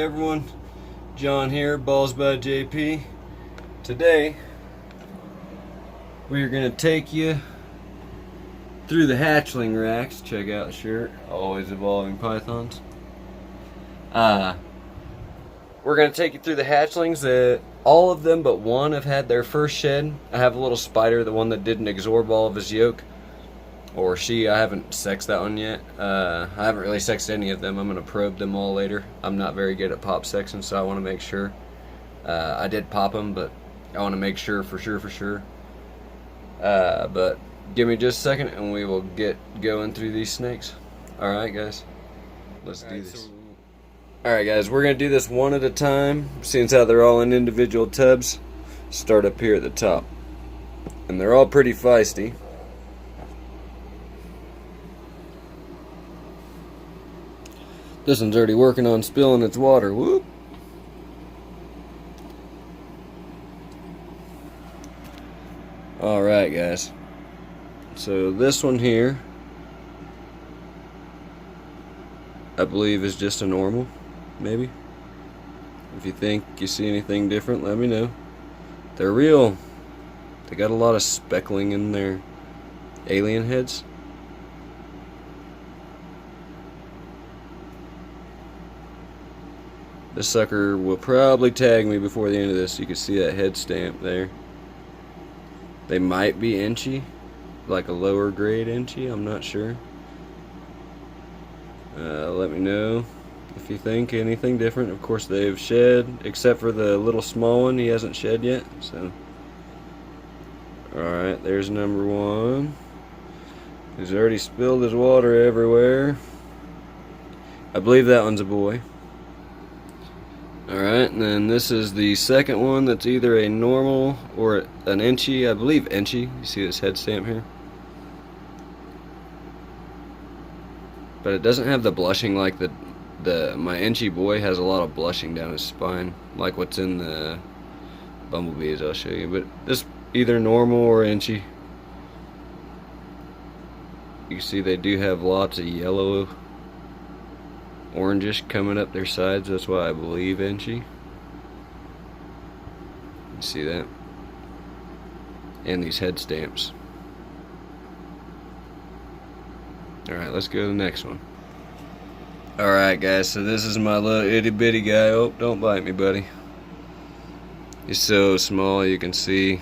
everyone, John here, Balls by JP. Today we are going to take you through the hatchling racks. Check out the shirt, always evolving pythons. We're going to take you through the hatchlings that all of them but one have had their first shed. I have a little spider, the one that didn't absorb all of his yolk. Or she, I haven't sexed that one yet. I haven't really sexed any of them. I'm going to probe them all later. I'm not very good at pop sexing, so I want to make sure. I did pop them, but I want to make sure for sure. But give me just a second and we will get going through these snakes. Alright guys, let's do this. Alright guys, we're going to do this one at a time, since how they're all in individual tubs. Start up here at the top. And they're all pretty feisty. This one's already working on spilling its water. Whoop. Alright guys. So this one here, I believe is just a normal, maybe. If you think you see anything different, let me know. They're real. They got a lot of speckling in their alien heads. This sucker will probably tag me before the end of this. You can see that head stamp there. They might be inchy, like a lower grade inchy, I'm not sure. Let me know if you think anything different. Of course they've shed, except for the little small one, he hasn't shed yet. So, alright, there's number one. He's already spilled his water everywhere. I believe that one's a boy. Alright, and then this is the second one that's either a normal or an inchy. I believe inchy. You see this head stamp here? But it doesn't have the blushing like my inchy boy has a lot of blushing down his spine, like what's in the bumblebees I'll show you. But this either normal or inchy. You can see they do have lots of yellow, orangish coming up their sides. That's why I believe inchy. You see that? And these head stamps. Alright, let's go to the next one. Alright guys, so this is my little itty bitty guy. Oh, don't bite me, buddy. He's so small, you can see.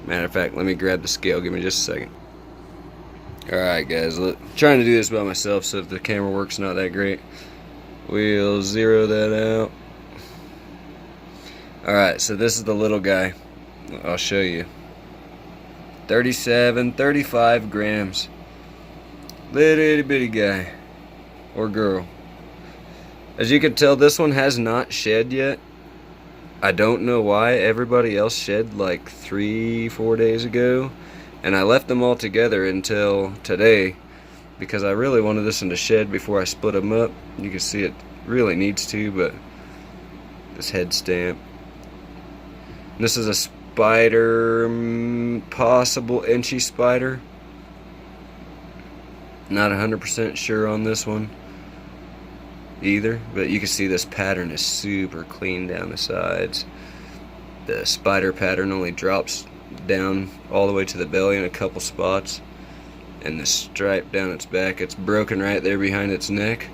Matter of fact, let me grab the scale. Give me just a second. Alright guys, look, trying to do this by myself, so if the camera work's not that great, we'll zero that out. Alright, so this is the little guy. I'll show you. 35 grams. Little itty bitty guy. Or girl. As you can tell, this one has not shed yet. I don't know why. Everybody else shed like 3-4 days ago. And I left them all together until today because I really wanted this one to shed before I split them up. You can see it really needs to, but this head stamp. And this is a spider, possible inchy spider. Not 100% sure on this one either, but you can see this pattern is super clean down the sides. The spider pattern only drops down all the way to the belly in a couple spots, and the stripe down its back, it's broken right there behind its neck,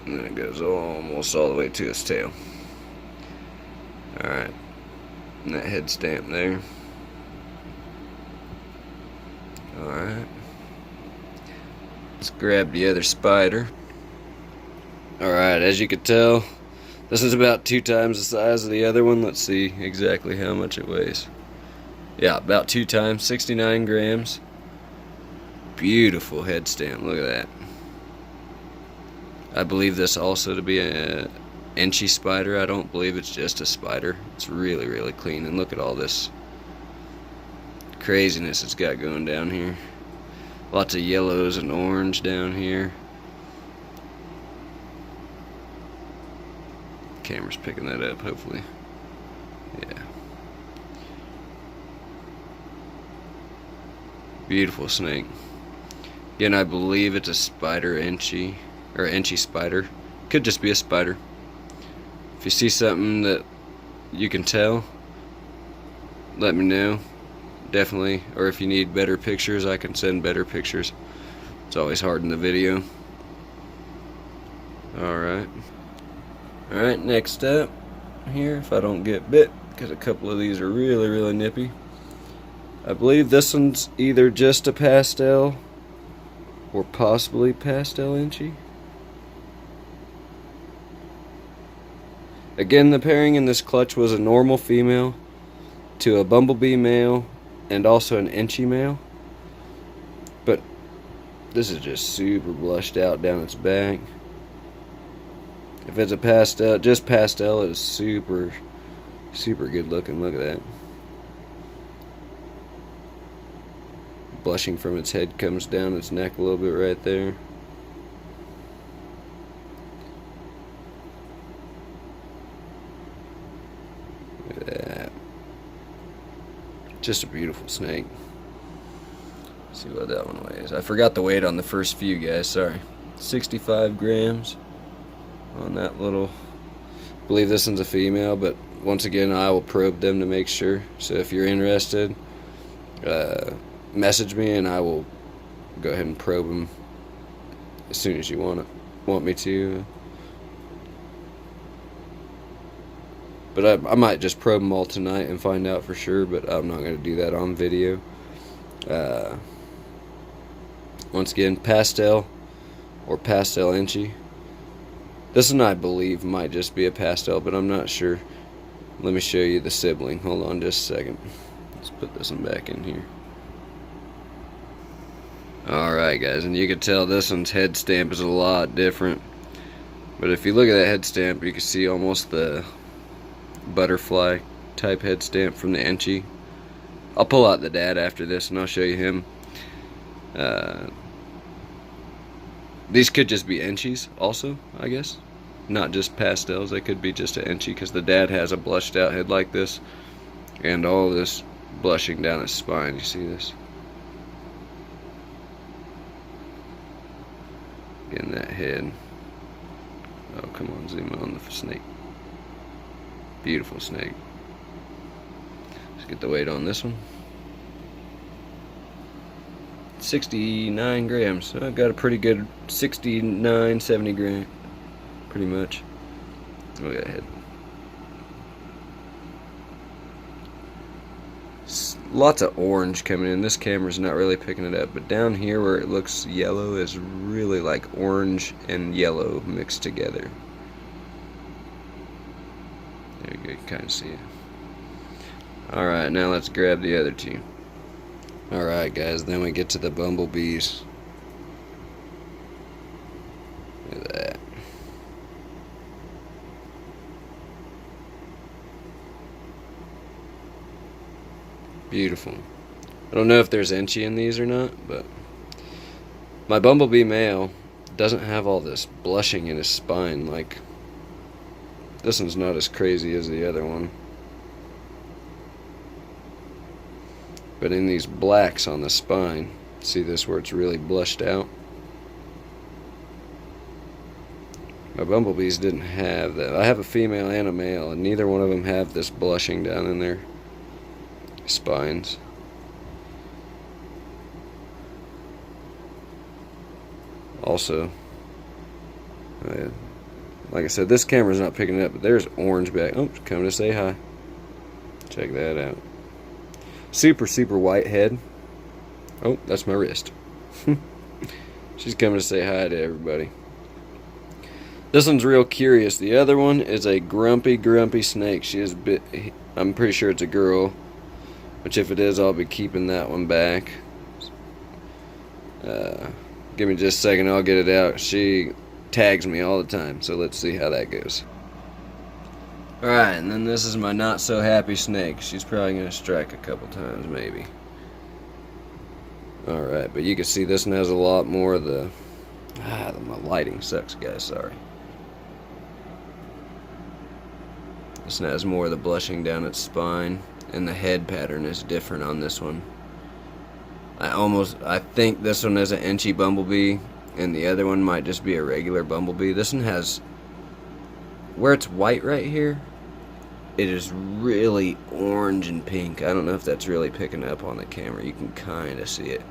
and then it goes almost all the way to its tail. Alright, and that head stamp there. Alright, let's grab the other spider. Alright, as you can tell, this is about 2 times the size of the other one. Let's see exactly how much it weighs. Yeah, about 2 times, 69 grams. Beautiful head stamp, look at that. I believe this also to be an inchy spider. I don't believe it's just a spider. It's really, really clean, and look at all this craziness it's got going down here. Lots of yellows and orange down here. Camera's picking that up, hopefully. Yeah. Beautiful snake. Again, I believe it's a spider Enchi, or Enchi spider. Could just be a spider. If you see something that you can tell, let me know. Definitely. Or if you need better pictures, I can send better pictures. It's always hard in the video. Alright. Alright, next up here, if I don't get bit, because a couple of these are really, really nippy. I believe this one's either just a pastel or possibly pastel Enchi. Again, the pairing in this clutch was a normal female to a bumblebee male and also an Enchi male. But this is just super blushed out down its back. If it's a pastel, just pastel, it is super, super good looking. Look at that. Blushing from its head comes down its neck a little bit right there. Look at that. Just a beautiful snake. Let's see what that one weighs. I forgot the weight on the first few, guys. Sorry. 65 grams on that little. I believe this one's a female, but once again, I will probe them to make sure. So if you're interested, message me and I will go ahead and probe them as soon as you want me to. But I might just probe them all tonight and find out for sure, but I'm not going to do that on video. Once again, pastel or pastel Enchi. This one I believe might just be a pastel, but I'm not sure. Let me show you the sibling. Hold on just a second. Let's put this one back in here. Alright guys, and you can tell this one's head stamp is a lot different. But if you look at that head stamp, you can see almost the butterfly type head stamp from the Enchi. I'll pull out the dad after this and I'll show you him. These could just be Enchis also, I guess. Not just pastels, they could be just an Enchi, because the dad has a blushed out head like this. And all this blushing down his spine, you see this? Getting that head. Oh, come on, zoom in on the snake. Beautiful snake. Let's get the weight on this one. 69 grams. So I've got a pretty good 69, 70 gram. Pretty much. Look at that head. Lots of orange coming in. This camera's not really picking it up, but down here where it looks yellow is really like orange and yellow mixed together. There you go, you can kind of see it. Alright, now let's grab the other two. Alright guys, then we get to the bumblebees. Look at that. Beautiful. I don't know if there's Enchi in these or not, but my bumblebee male doesn't have all this blushing in his spine. Like, this one's not as crazy as the other one. But in these blacks on the spine, see this where it's really blushed out? My bumblebees didn't have that. I have a female and a male, and neither one of them have this blushing down in their spines. Also, like I said, this camera's not picking it up, but there's orange back. Oh, coming to say hi. Check that out. Super, super white head. Oh, that's my wrist. She's coming to say hi to everybody. This one's real curious. The other one is a grumpy, grumpy snake. She is I'm pretty sure it's a girl. Which if it is, I'll be keeping that one back. Give me just a second, I'll get it out. She tags me all the time, so let's see how that goes. Alright, and then this is my not so happy snake. She's probably going to strike a couple times, maybe. Alright, but you can see this one has a lot more of the... my lighting sucks, guys, sorry. This one has more of the blushing down its spine, and the head pattern is different on this one. I think this one is an inchy bumblebee, and the other one might just be a regular bumblebee. This one has, where it's white right here, it is really orange and pink. I don't know if that's really picking up on the camera. You can kind of see it.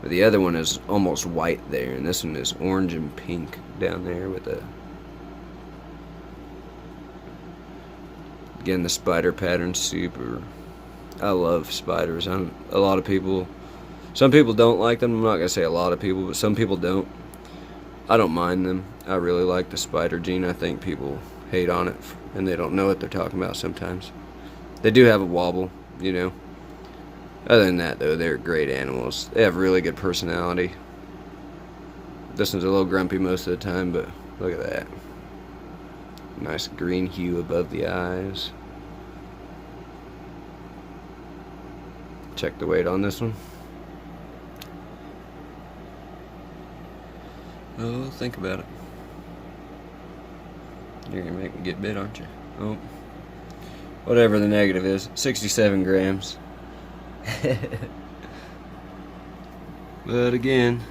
But the other one is almost white there, and this one is orange and pink down there with a... Again, the spider pattern, super... I love spiders. A lot of people... Some people don't like them. I'm not going to say a lot of people, but some people don't. I don't mind them. I really like the spider gene. I think people hate on it, and they don't know what they're talking about sometimes. They do have a wobble, you know. Other than that, though, they're great animals. They have really good personality. This one's a little grumpy most of the time, but look at that. Nice green hue above the eyes. Check the weight on this one. Oh, think about it. You're gonna make me get bit, aren't you? Oh. Whatever the negative is. 67 grams. But again,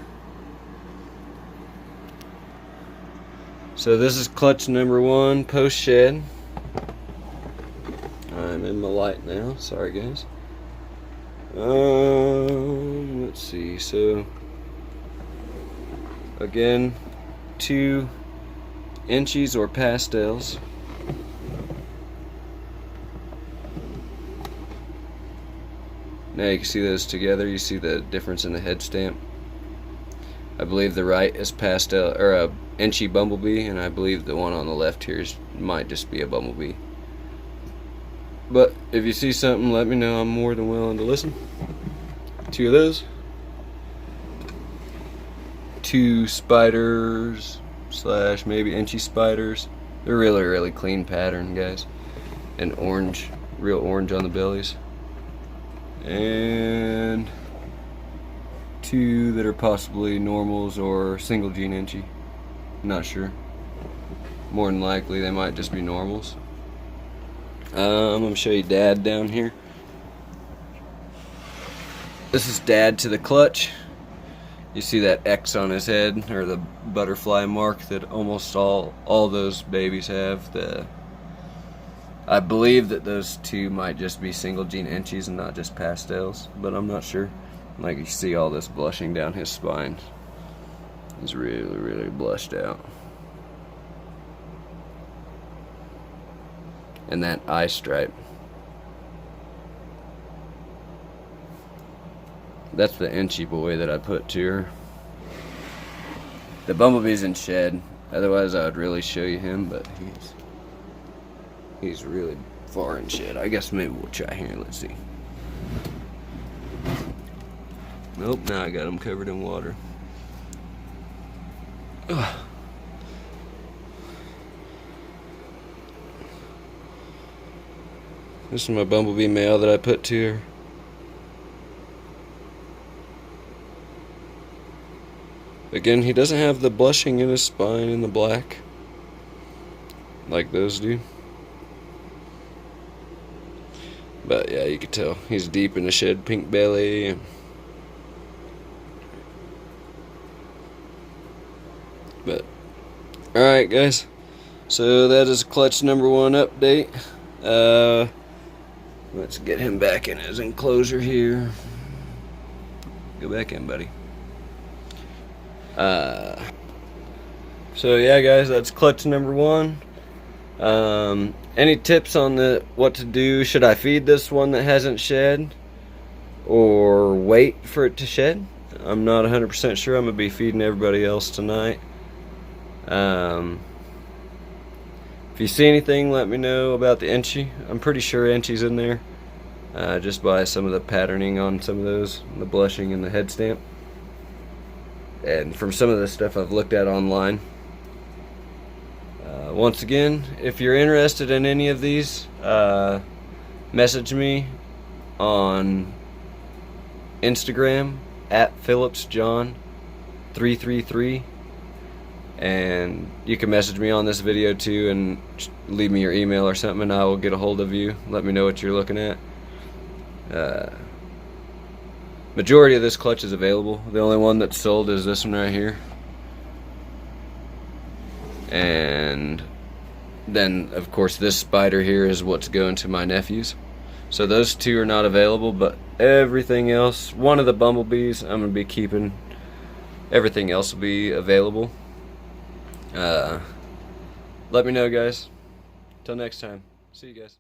so this is clutch number 1 post shed. I'm in my light now, sorry guys. Let's see, so again, 2 inchies or pastels. Now you can see those together. You see the difference in the head stamp. I believe the right is pastel, or a inchy bumblebee, and I believe the one on the left here might just be a bumblebee. But if you see something, let me know. I'm more than willing to listen. 2 of those. 2 spiders slash maybe inchy spiders. They're really clean pattern, guys. And orange, real orange on the bellies. And 2 that are possibly normals or single gene inchy. Not sure. More than likely they might just be normals. I'm going to show you Dad down here. This is Dad to the clutch. You see that X on his head, or the butterfly mark that almost all those babies have. I believe that those 2 might just be single gene inchies and not just pastels, but I'm not sure. Like, you see all this blushing down his spine. He's really blushed out. And that eye stripe. That's the inchy boy that I put to her. The bumblebee's in shed. Otherwise I would really show you him, but he's really far in shed. I guess maybe we'll try here. Let's see. Nope, now I got him covered in water. Ugh. This is my bumblebee male that I put to her. Again, he doesn't have the blushing in his spine in the black like those do. But yeah, you can tell he's deep in the shed pink belly. But alright guys, so that is clutch number 1 update. Let's get him back in his enclosure here. Go back in, buddy. So yeah guys, that's clutch number 1. Any tips on what to do? Should I feed this one that hasn't shed, or wait for it to shed? I'm not 100% sure. I'm gonna be feeding everybody else tonight. If you see anything, let me know about the inchy. I'm pretty sure inchy's in there, just by some of the patterning on some of those, the blushing and the head stamp, and from some of the stuff I've looked at online. Once again, if you're interested in any of these, message me on Instagram at PhillipsJohn333, and you can message me on this video too and leave me your email or something, and I will get a hold of you. Let me know what you're looking at. Majority of this clutch is available. The only one that's sold is this one right here. And then of course this spider here is what's going to my nephews. So those two are not available, but everything else, one of the bumblebees I'm gonna be keeping. Everything else will be available. Let me know, guys. Till next time. See you guys.